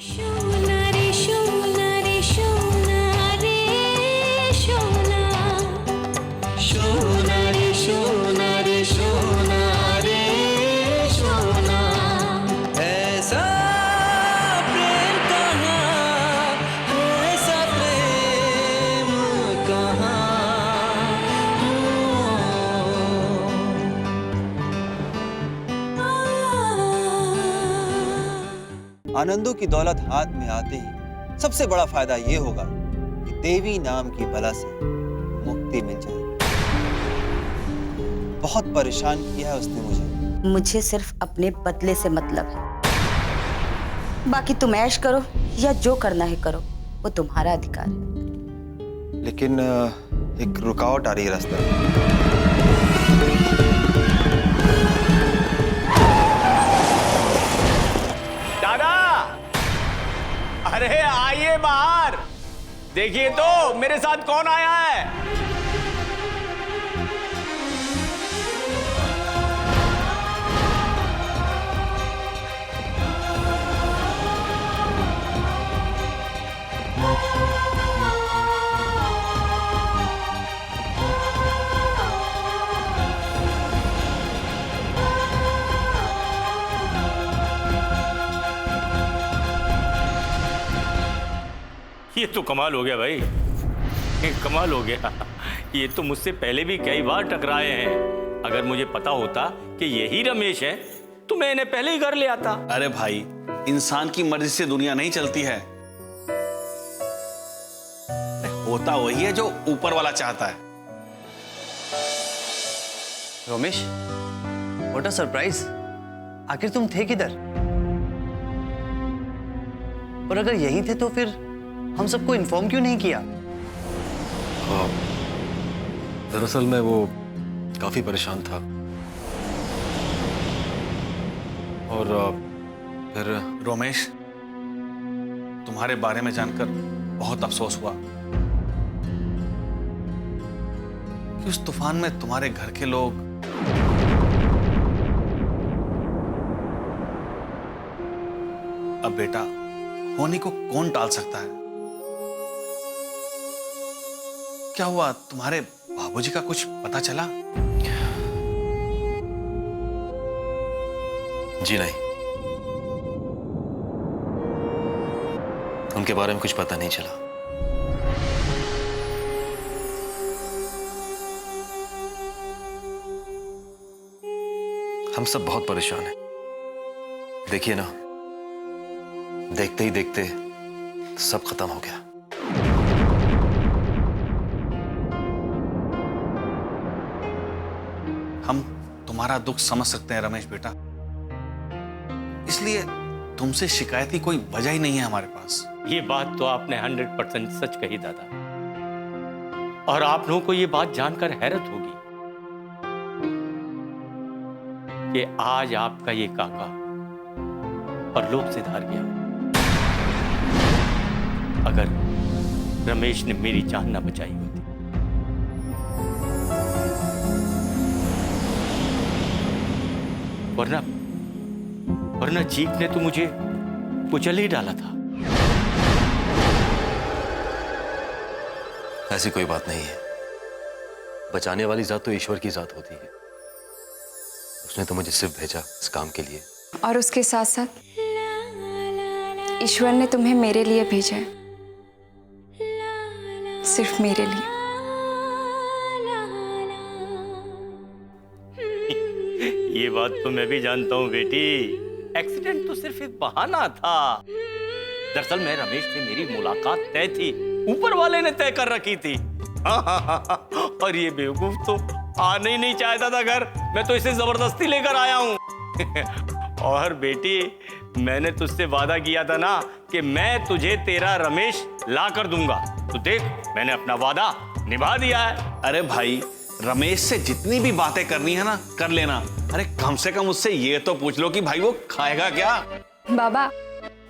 शोना रे शोना रे शोना रे शोना, शोना रे शोना रे शोना रे शोना। ऐसा प्रेम कहाँ, ऐसा प्रेम कहाँ। आनंदों की दौलत हाथ में आते ही सबसे बड़ा फायदा ये होगा कि देवी नाम की बला से मुक्ति मिल जाएगी। बहुत परेशान किया है उसने मुझे। मुझे सिर्फ अपने बदले से मतलब है। बाकी तुम ऐश करो या जो करना है करो, वो तुम्हारा अधिकार है। लेकिन एक रुकावट आ रही है रास्ते में। दादा, अरे आइए बाहर, देखिए तो मेरे साथ कौन आया है। ये तो कमाल हो गया भाई, ये कमाल हो गया। ये तो मुझसे पहले भी कई बार टकराए हैं। अगर मुझे पता होता कि यही रमेश है तो मैं इन्हें पहले ही घर ले आता। अरे भाई, इंसान की मर्जी से दुनिया नहीं चलती है। होता वही है जो ऊपर वाला चाहता है। Romesh, what a surprise. आखिर तुम थे किधर? और अगर यही थे तो फिर हम सबको इन्फॉर्म क्यों नहीं किया? दरअसल मैं वो काफी परेशान था और फिर रोमेश, तुम्हारे बारे में जानकर बहुत अफसोस हुआ कि उस तूफान में तुम्हारे घर के लोग अब बेटा होने को कौन टाल सकता है। क्या हुआ, तुम्हारे बाबूजी का कुछ पता चला? जी नहीं, उनके बारे में कुछ पता नहीं चला। हम सब बहुत परेशान हैं। देखिए ना, देखते ही देखते सब खत्म हो गया। हम तुम्हारा दुख समझ सकते हैं रमेश बेटा, इसलिए तुमसे शिकायत की कोई वजह ही नहीं है हमारे पास। ये बात तो आपने 100% सच कही दादा, और आप लोगों को ये बात जानकर हैरत होगी कि आज आपका ये काका परलोक से धार गया। अगर रमेश ने मेरी जान ना बचाई होती। वरना जीप ने तो मुझे कुचल ही डाला था। ऐसी कोई बात नहीं है। बचाने वाली जात तो ईश्वर की जात होती है। उसने तो मुझे सिर्फ भेजा इस काम के लिए। और उसके साथ साथ ईश्वर ने तुम्हें मेरे लिए भेजा है, सिर्फ मेरे लिए। ये बात तो मैं भी जानता हूँ बेटी। एक्सीडेंट तो सिर्फ एक बहाना था। दरअसल मैं रमेश से मेरी मुलाकात तय थी, ऊपर वाले ने तय कर रखी थी। और ये बेवकूफ तो आने ही नहीं चाहता था घर। मैं तो इसे जबरदस्ती लेकर आया हूँ। और बेटी, मैंने तुझसे वादा किया था ना कि मैं तुझे तेरा रमेश ला कर दूंगा। तो देख, मैंने अपना वादा निभा दिया है। अरे भाई, रमेश से जितनी भी बातें करनी है ना कर लेना। अरे कम से कम उससे ये तो पूछ लो कि भाई वो खाएगा क्या। बाबा,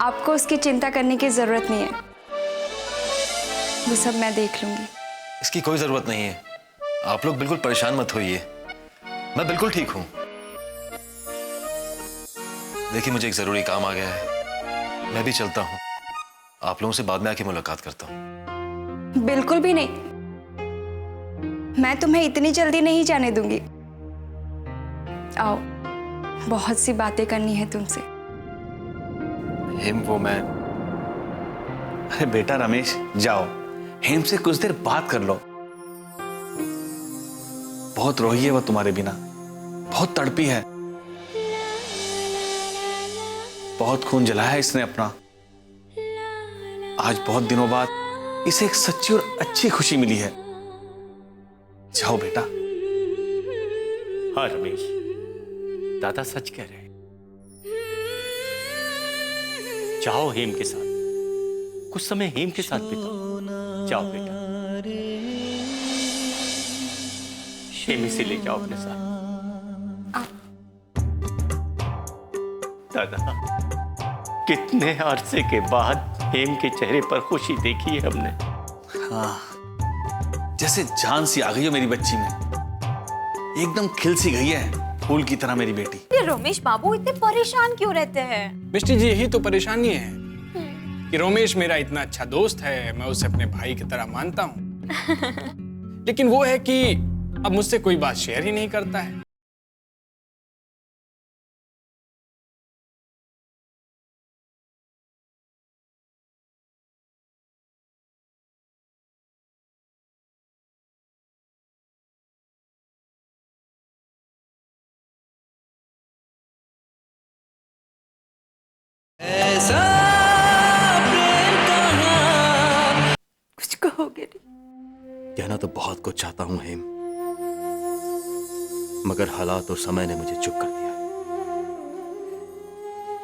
आपको उसकी चिंता करने की जरूरत नहीं है, वो सब मैं देख लूंगी। इसकी कोई जरूरत नहीं है। आप लोग बिल्कुल परेशान मत होइए, मैं बिल्कुल ठीक हूं। देखिए, मुझे एक जरूरी काम आ गया है, मैं भी चलता हूँ, आप लोगों से बाद में आके मुलाकात करता हूँ। बिल्कुल भी नहीं, मैं तुम्हें इतनी जल्दी नहीं जाने दूंगी। आओ, बहुत सी बातें करनी है तुमसे। हेम, वो मैं अरे बेटा रमेश, जाओ हेम से कुछ देर बात कर लो। बहुत रोई है वो तुम्हारे बिना, बहुत तड़पी है, बहुत खून जलाया है इसने अपना। आज बहुत दिनों बाद इसे एक सच्ची और अच्छी खुशी मिली है। जाओ बेटा। हाँ रमेश, दादा सच कह रहे हैं। जाओ हेम के साथ, कुछ समय हेम के साथ बिताओ। जाओ बेटा, हेम से ले जाओ अपने साथ। दादा, कितने अरसे के बाद हेम के चेहरे पर खुशी देखी है हमने। हाँ, जैसे जान सी आ गई हो मेरी बच्ची में, एकदम खिल सी गई है फूल की तरह मेरी बेटी। ये रमेश बाबू इतने परेशान क्यों रहते हैं? मिष्टी जी, यही तो परेशानी है कि रमेश मेरा इतना अच्छा दोस्त है, मैं उसे अपने भाई की तरह मानता हूँ। लेकिन वो है कि अब मुझसे कोई बात शेयर ही नहीं करता है। ऐसा प्रेम कहाँ। कुछ कहोगे नहीं? कहना तो बहुत कुछ चाहता हूं हेम, मगर हालात और समय ने मुझे चुप कर दिया।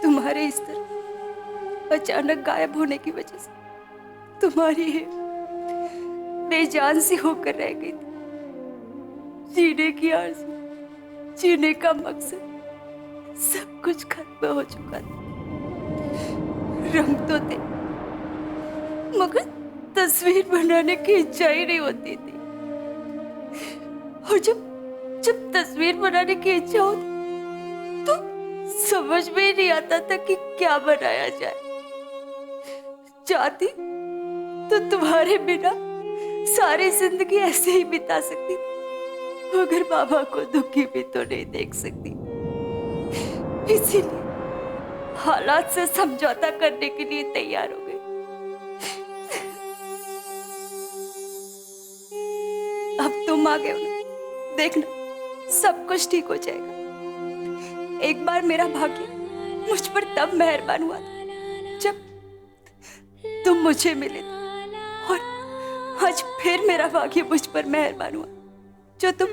तुम्हारे इस तरह अचानक गायब होने की वजह से तुम्हारी बेजान सी होकर रह गई थी। जीने की आरज़ू, जीने का मकसद, सब कुछ खत्म हो चुका था। रंग तो थे, मगर तस्वीर बनाने की इच्छा ही नहीं होती थी। और जब तस्वीर बनाने की इच्छा होती तो समझ में ही नहीं आता था कि क्या बनाया जाए। चाहती तो तुम्हारे बिना सारी जिंदगी ऐसे ही बिता सकती थी, मगर बाबा को दुखी भी तो नहीं देख सकती। इसीलिए हालात से समझौता करने के लिए तैयार हो गई। अब तुम आ गए हो ना, देखना सब कुछ ठीक हो जाएगा। एक बार मेरा भाग्य मुझ पर तब मेहरबान हुआ था जब तुम मुझे मिले थे, और आज फिर मेरा भाग्य मुझ पर मेहरबान हुआ जो तुम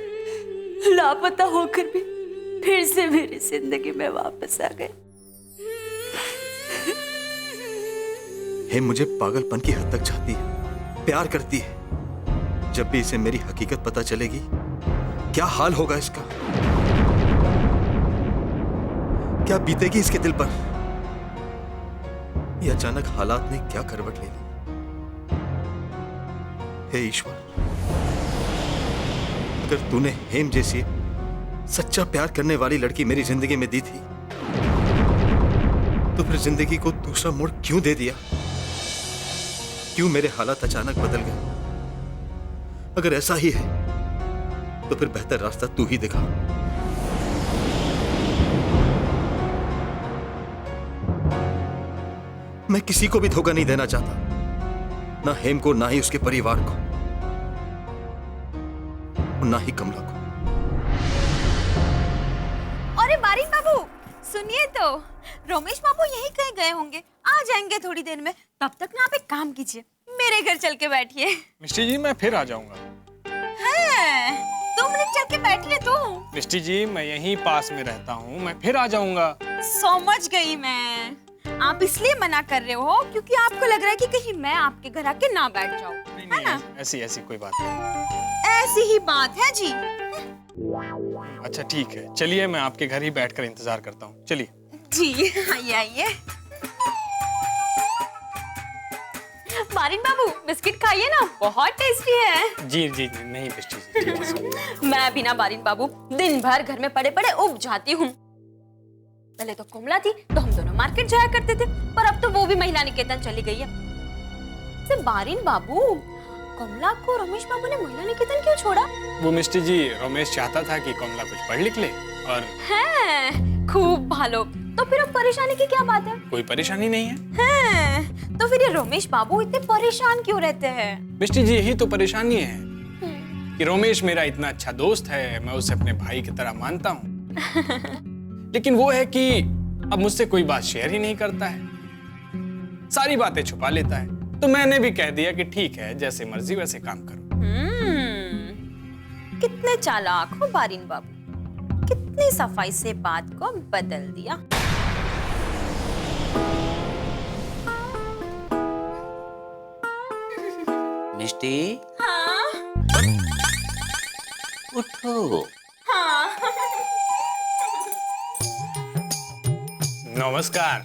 लापता होकर भी फिर से मेरी जिंदगी में वापस आ गए। हेम मुझे पागलपन की हद तक चाहती है, प्यार करती है। जब भी इसे मेरी हकीकत पता चलेगी, क्या हाल होगा इसका, क्या बीतेगी इसके दिल पर। ये अचानक हालात ने क्या करवट ले ली। हे ईश्वर, अगर तूने हेम जैसी सच्चा प्यार करने वाली लड़की मेरी जिंदगी में दी थी, तो फिर जिंदगी को दूसरा मोड़ क्यों दे दिया? क्यों मेरे हालात अचानक बदल गए? अगर ऐसा ही है तो फिर बेहतर रास्ता तू ही दिखा। मैं किसी को भी धोखा नहीं देना चाहता, ना हेम को, ना ही उसके परिवार को, और ना ही कमला को। अरे बारिन बाबू, सुनिए तो, रमेश बाबू यही कहीं गए होंगे, आ जाएंगे थोड़ी देर में। तब तक ना आप एक काम कीजिए, मेरे घर चल के बैठिए। मिष्टी जी, मैं फिर आ जाऊंगा। हैं, 2 मिनट चल के बैठिए तो। मिष्टी जी, मैं यहीं पास में रहता हूँ, मैं फिर आ जाऊंगा। समझ गई मैं, आप इसलिए मना कर रहे हो क्योंकि आपको लग रहा है कि कहीं मैं आपके घर आके ना बैठ जाऊं, है ना? ऐसी कोई बात नहीं। ऐसी ही बात है जी। अच्छा ठीक है, चलिए मैं आपके घर ही बैठकर इंतजार करता हूँ। चलिए जी, आइए आइए। बारिन बाबू, बिस्किट खाइए ना, बहुत टेस्टी है। जी जी, नहीं मिष्टी जी। मैं भी ना बारिन बाबू दिन भर घर में पड़े पड़े उब जाती हूँ। पहले तो कोमला थी तो हम दोनों मार्केट जाया करते थे, पर अब तो वो भी महिला निकेतन चली गई है। से बारिन बाबू, कमला को रमेश बाबू ने महिला निकेतन क्यों छोड़ा? वो मिस्टर जी, रमेश चाहता था कि कमला कुछ पढ़ लिख ले और हैं, खूब भालो। तो फिर अब परेशानी की क्या बात है? कोई परेशानी नहीं है। हैं, तो फिर ये रमेश बाबू इतने परेशान क्यों रहते हैं? मिस्टर जी, यही तो परेशानी है कि रमेश मेरा इतना अच्छा दोस्त है, मैं उसे अपने भाई की तरह मानता हूँ। लेकिन वो है कि अब मुझसे कोई बात शेयर ही नहीं करता है, सारी बातें छुपा लेता है। तो मैंने भी कह दिया कि ठीक है, जैसे मर्जी वैसे काम करो। कितने चालाक हो बारिन बाबू, कितनी सफाई से बात को बदल दिया। मिष्टी, हाँ उठो। हाँ। नमस्कार।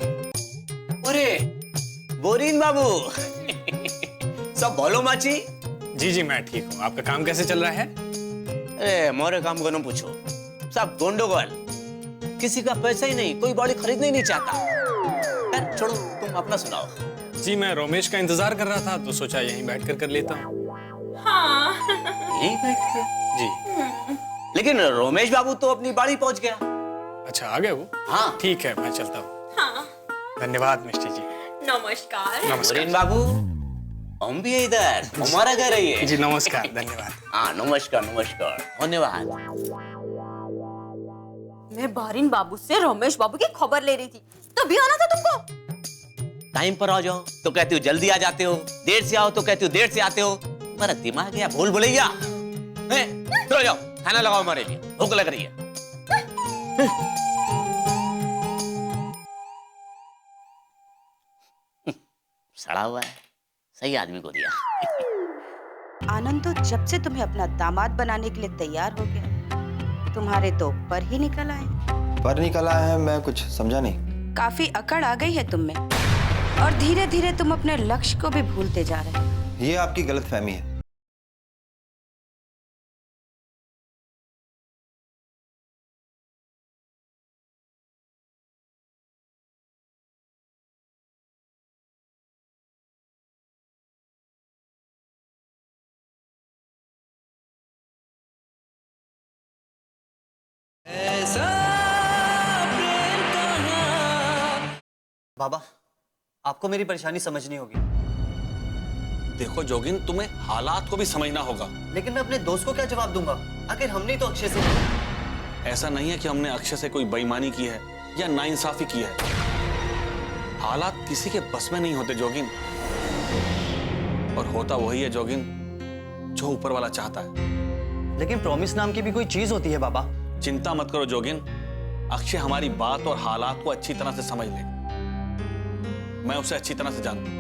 अरे बोरीन बाबू, सब बोलो माची। जी जी, मैं ठीक हूँ। आपका काम कैसे चल रहा है? अरे मोरे काम को न पूछो, सब गोंडोगोल। किसी का पैसा ही नहीं, कोई बॉडी खरीदना ही नहीं चाहता। छोड़ो, तुम अपना सुनाओ। जी, मैं रमेश का इंतजार कर रहा था तो सोचा यहीं बैठकर कर लेता हूँ। हाँ। यहीं बैठ के? जी। लेकिन रमेश बाबू तो अपनी बाड़ी पहुंच गया। अच्छा, आ गए वो? हाँ। ठीक है, मैं चलता हूँ। हाँ। धन्यवाद मिस्टर जी। नमस्कार। बोरीन बाबू, हम भी है इधर, हमारा घर है ये। जी नमस्कार, धन्यवाद। हाँ, नमस्कार नमस्कार, धन्यवाद। मैं बारिन बाबू से रमेश बाबू की खबर ले रही थी, तभी आना था तुमको। टाइम पर आ जाओ तो कहते हो जल्दी आ जाते हो, देर से आओ तो कहते हो देर से आते हो। तुम्हारा दिमाग या भूल भुलैया है? चलो जाओ, खाना लगाओ, हमारे लिए भूख लग रही है। सड़ा हुआ है, सही आदमी को दिया। आनंद तो जब से तुम्हें अपना दामाद बनाने के लिए तैयार हो गया, तुम्हारे तो पर ही निकल आए। पर निकला है, मैं कुछ समझा नहीं। काफी अकड़ आ गई है तुम में, और धीरे धीरे तुम अपने लक्ष्य को भी भूलते जा रहे हो। ये आपकी गलतफहमी है। बाबा, आपको मेरी परेशानी समझनी होगी। देखो जोगिन, तुम्हें हालात को भी समझना होगा। लेकिन मैं अपने दोस्त को क्या जवाब दूंगा? आखिर हमने तो अक्षय से ऐसा नहीं है कि हमने अक्षय से कोई बेईमानी की है या नाइंसाफी की है। हालात किसी के बस में नहीं होते जोगिन, और होता वही है जोगिन जो ऊपर वाला चाहता है। लेकिन प्रॉमिस नाम की भी कोई चीज होती है बाबा। चिंता मत करो जोगिन, अक्षय हमारी बात और हालात को अच्छी तरह से समझ ले। मैं उसे अच्छी तरह से जानता हूं।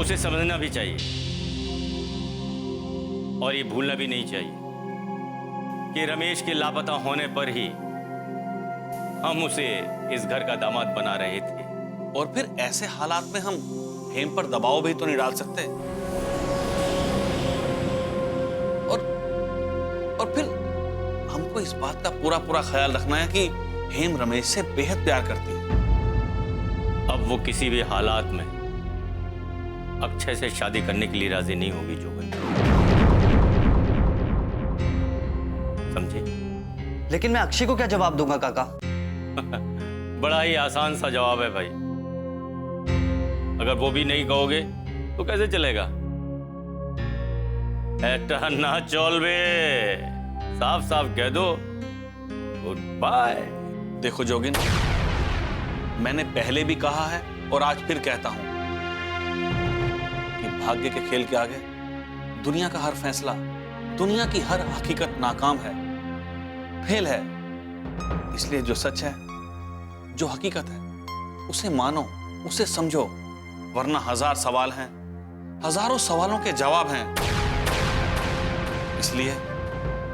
उसे समझना भी चाहिए और ये भूलना भी नहीं चाहिए कि रमेश के लापता होने पर ही हम उसे इस घर का दामाद बना रहे थे। और फिर ऐसे हालात में हम हेम पर दबाव भी तो नहीं डाल सकते। और फिर हमको इस बात का पूरा पूरा ख्याल रखना है कि हेम रमेश से बेहद प्यार करती है। अब वो किसी भी हालात में अक्षय से शादी करने के लिए राजी नहीं होगी जोगन, समझे? लेकिन मैं अक्षय को क्या जवाब दूंगा काका? बड़ा ही आसान सा जवाब है भाई। अगर वो भी नहीं कहोगे तो कैसे चलेगा? ऐटा ना चलबे, साफ साफ कह दो गुड बाय। देखो जोगिन, मैंने पहले भी कहा है और आज फिर कहता हूं कि भाग्य के खेल के आगे दुनिया का हर फैसला, दुनिया की हर हकीकत नाकाम है, फेल है। इसलिए जो सच है, जो हकीकत है, उसे मानो, उसे समझो, वरना हजार सवाल हैं, हजारों सवालों के जवाब हैं।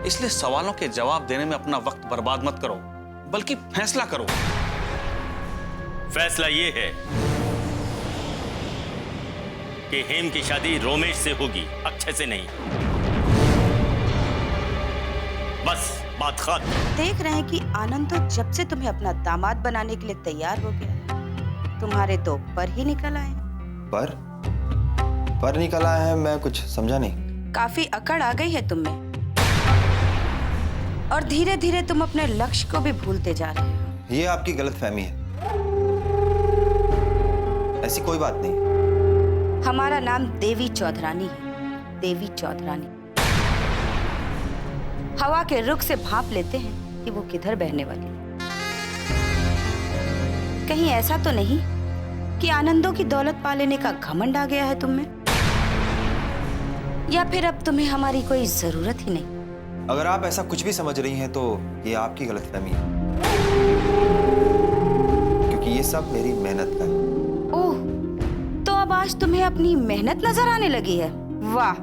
इसलिए सवालों के जवाब देने में अपना वक्त बर्बाद मत करो, बल्कि फैसला करो। फैसला ये है कि हेम की शादी रोमेश से होगी, अक्षय से नहीं। बस बात बात खत्म। देख रहे हैं कि आनंद तो जब से तुम्हें अपना दामाद बनाने के लिए तैयार हो गया, तुम्हारे तो पर ही निकल आए। पर निकल आया है? मैं कुछ समझा नहीं। काफी अकड़ आ गई है तुम में, और धीरे धीरे तुम अपने लक्ष्य को भी भूलते जा रहे हो। ये आपकी गलतफहमी है, ऐसी कोई बात नहीं। हमारा नाम देवी चौधरानी है, देवी चौधरानी। हवा के रुख से भांप लेते हैं कि वो किधर बहने वाली है। कहीं ऐसा तो नहीं कि आनंदों की दौलत पा लेने का घमंड आ गया है तुम में, या फिर अब तुम्हें हमारी कोई जरूरत ही नहीं? अगर आप ऐसा कुछ भी समझ रही हैं तो ये आपकी गलतफहमी है, क्योंकि ये सब मेरी मेहनत का है। ओह, तो अब आज तुम्हें अपनी मेहनत नजर आने लगी है? वाह!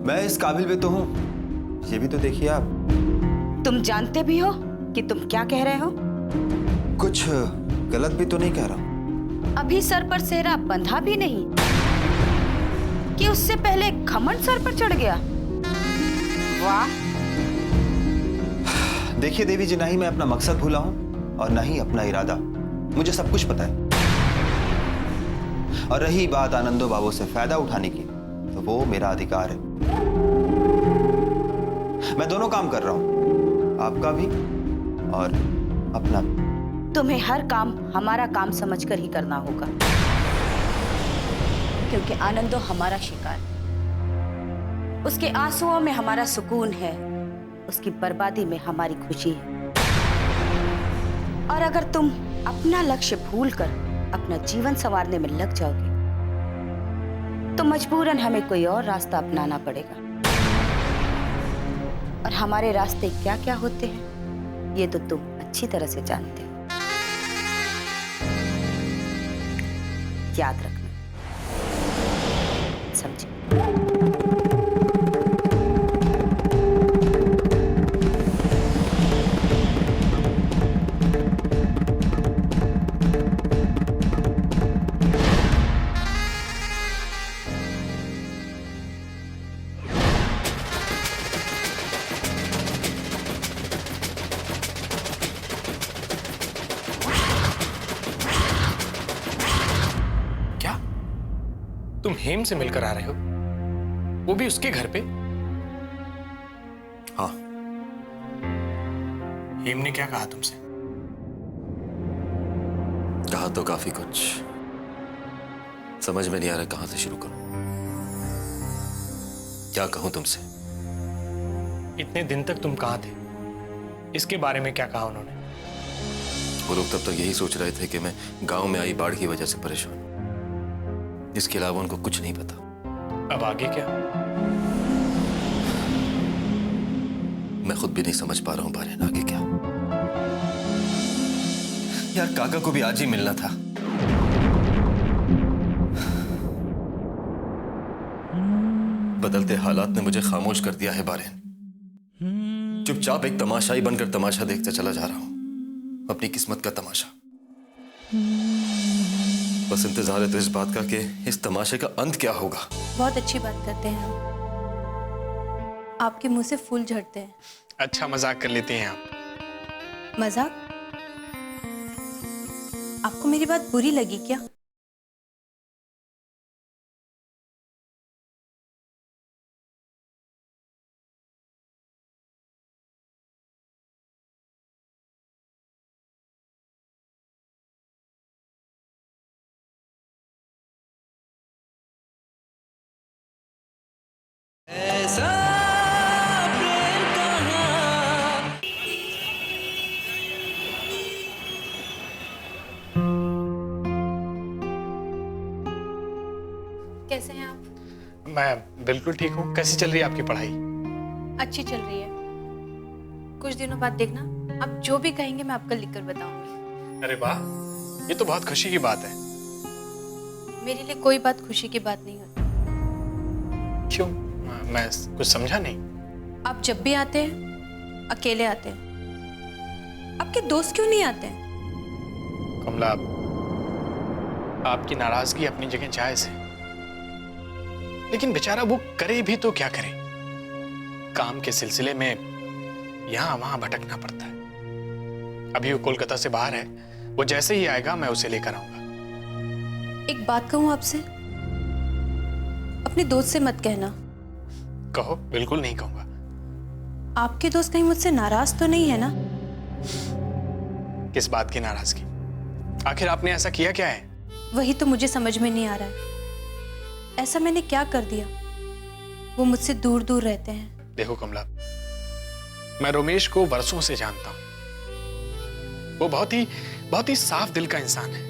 मैं इस काबिल भी तो हूँ, ये भी तो देखिए आप। तुम जानते भी हो कि तुम क्या कह रहे हो? कुछ गलत भी तो नहीं कह रहा। अभी सर पर सेहरा बंधा भी नहीं कि उससे पहले घमंड सर पर चढ़ गया। वाह! देखिए देवी जी, ना ही मैं अपना मकसद भूला हूँ और ना ही अपना इरादा। मुझे सब कुछ पता है। और रही बात आनंदो बाबू से फायदा उठाने की, तो वो मेरा अधिकार है। मैं दोनों काम कर रहा हूँ, आपका भी और अपना भी। तुम्हें हर काम हमारा काम समझकर ही करना होगा, क्योंकि आनंदो हमारा शिकार है। उसके आंसुओं में हमारा सुकून है, उसकी बर्बादी में हमारी खुशी है। और अगर तुम अपना लक्ष्य भूलकर अपना जीवन संवारने में लग जाओगे, तो मजबूरन हमें कोई और रास्ता अपनाना पड़ेगा। और हमारे रास्ते क्या क्या होते हैं, ये तो तुम अच्छी तरह से जानते हो। याद रखना, समझे? तुम हेम से मिलकर आ रहे हो, वो भी उसके घर पे? हाँ। हेम ने क्या कहा तुमसे? कहा तो काफी कुछ, समझ में नहीं आ रहा कहां से शुरू करूं। क्या कहूं तुमसे? इतने दिन तक तुम कहां थे, इसके बारे में क्या कहा उन्होंने? वो लोग तब तक यही सोच रहे थे कि मैं गांव में आई बाढ़ की वजह से परेशान, इसके अलावा उनको कुछ नहीं पता। अब आगे क्या? मैं खुद भी नहीं समझ पा रहा हूं बारेन, आगे क्या। यार काका को भी आज ही मिलना था। बदलते हालात ने मुझे खामोश कर दिया है बारेन। चुपचाप एक तमाशाई बनकर तमाशा देखते चला जा रहा हूं, अपनी किस्मत का तमाशा। बस इंतजार है तो इस बात का कि इस तमाशे का अंत क्या होगा। बहुत अच्छी बात करते हैं आप, आपके मुंह से फूल झड़ते हैं। अच्छा मजाक कर लेते हैं आप। मजाक? आपको मेरी बात बुरी लगी क्या? ऐसा प्रेम कहाँ। कैसे हैं आप? मैं बिल्कुल ठीक हूँ। कैसी चल रही है आपकी पढ़ाई? अच्छी चल रही है। कुछ दिनों बाद देखना, आप जो भी कहेंगे मैं आपको लिखकर बताऊंगी। अरे वाह, ये तो बहुत खुशी की बात है। मेरे लिए कोई बात खुशी की बात नहीं होती। क्यों? मैं कुछ समझा नहीं। आप जब भी आते हैं अकेले आते हैं, आपके दोस्त क्यों नहीं आते हैं? कमला, आपकी नाराजगी अपनी जगह जायज है, लेकिन बेचारा वो करे भी तो क्या करे। काम के सिलसिले में यहाँ वहां भटकना पड़ता है। अभी वो कोलकाता से बाहर है, वो जैसे ही आएगा मैं उसे लेकर आऊंगा। एक बात कहूं आपसे, अपने दोस्त से मत कहना। कहो, बिल्कुल नहीं कहूंगा। आपके दोस्त कहीं मुझसे नाराज तो नहीं है ना? किस बात की नाराजगी? आखिर आपने ऐसा किया क्या है? वही तो मुझे समझ में नहीं आ रहा है। ऐसा मैंने क्या कर दिया? वो मुझसे दूर दूर रहते हैं। देखो कमला, मैं रोमेश को वर्षों से जानता हूं। वो बहुत ही साफ दिल का इंसान है।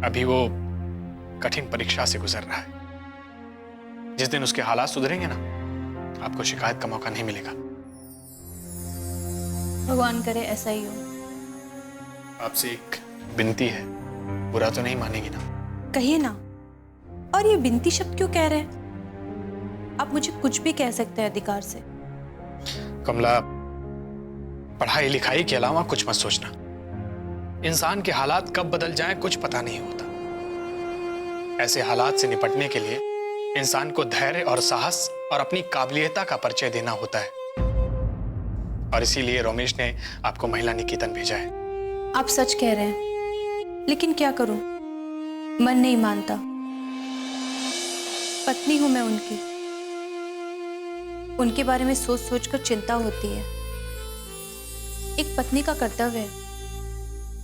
अभी वो कठिन परीक्षा से गुजर रहा है। जिस दिन उसके हालात सुधरेंगे ना, आपको शिकायत का मौका नहीं मिलेगा। भगवान करे ऐसा ही हो। आपसे एक विनती है, बुरा तो नहीं मानेगी ना? कहिए ना। और ये बिनती शब्द क्यों कह रहे हैं? आप मुझे कुछ भी कह सकते हैं अधिकार से। कमला, पढ़ाई लिखाई के अलावा कुछ मत सोचना। इंसान के हालात कब बदल जाएं कुछ पता नहीं होता। ऐसे हालात से निपटने के लिए इंसान को धैर्य और साहस और अपनी काबिलियता का परिचय देना होता है। और इसीलिए रोमेश ने आपको महिला निकेतन भेजा है। आप सच कह रहे हैं, लेकिन क्या करूं, मन नहीं मानता। पत्नी हूं मैं उनकी। उनके बारे में सोच सोच कर चिंता होती है। एक पत्नी का कर्तव्य है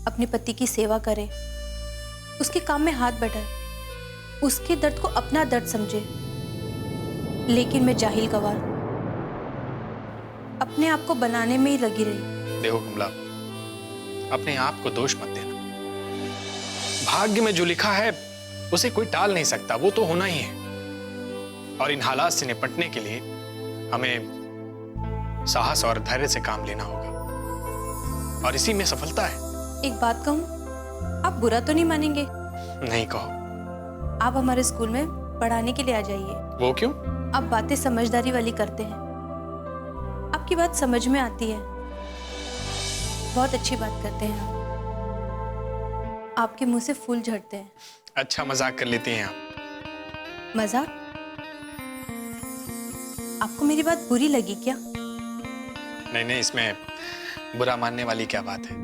अपने पति की सेवा करे, उसके काम में हाथ बटाए, उसके दर्द को अपना दर्द समझे। लेकिन मैं जाहिल गवार अपने आप को बनाने में ही लगी रही। देखो कमला, अपने आप को दोष मत देना। भाग्य में जो लिखा है उसे कोई टाल नहीं सकता, वो तो होना ही है। और इन हालात से निपटने के लिए हमें साहस और धैर्य से काम लेना होगा, और इसी में सफलता है। एक बात कहूं, आप बुरा तो नहीं मानेंगे? नहीं कहो। आप हमारे स्कूल में पढ़ाने के लिए आ जाइए। वो क्यों? आप बातें समझदारी वाली करते हैं, आपकी बात समझ में आती है, बहुत अच्छी बात करते हैं आप। आपके मुंह से फूल झड़ते हैं। अच्छा मजाक कर लेती हैं आप। मजाक? आपको मेरी बात बुरी लगी क्या? नहीं नहीं, इसमें बुरा मानने वाली क्या बात है।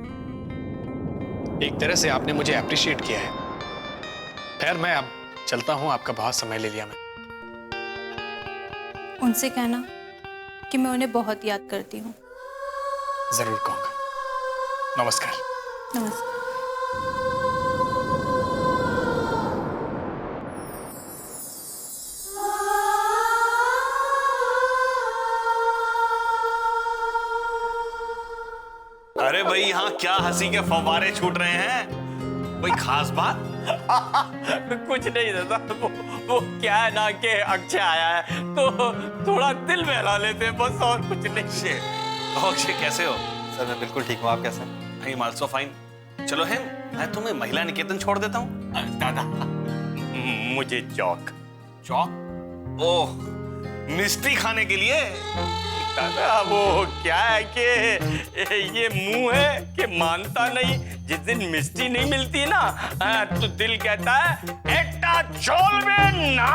एक तरह से आपने मुझे अप्रिशिएट किया है। खैर, मैं अब चलता हूं, आपका बहुत समय ले लिया मैं। उनसे कहना कि मैं उन्हें बहुत याद करती हूँ। जरूर कहूंगा। नमस्कार। नमस्कार। अरे भाई, यहाँ क्या हंसी के फव्वारे छूट रहे हैं? कोई खास बात? कुछ नहीं दादा, वो क्या है ना कि अक्षय आया है तो थोड़ा दिल बहला लेते हैं बस, और कुछ नहीं। अक्षय कैसे हो? सर मैं बिल्कुल ठीक हूँ, आप कैसे हैं? I am also fine. चलो हेम, मैं तुम्हें महिला निकेतन छोड़ देता हूँ। दादा, मुझे चौक। चौक? ओह, मिष्टी खाने के लिए? दादा, वो क्या है कि ये मुंह है कि मानता नहीं। जिस दिन मिष्टी नहीं मिलती ना, तो दिल कहता है एटा चोल में ना।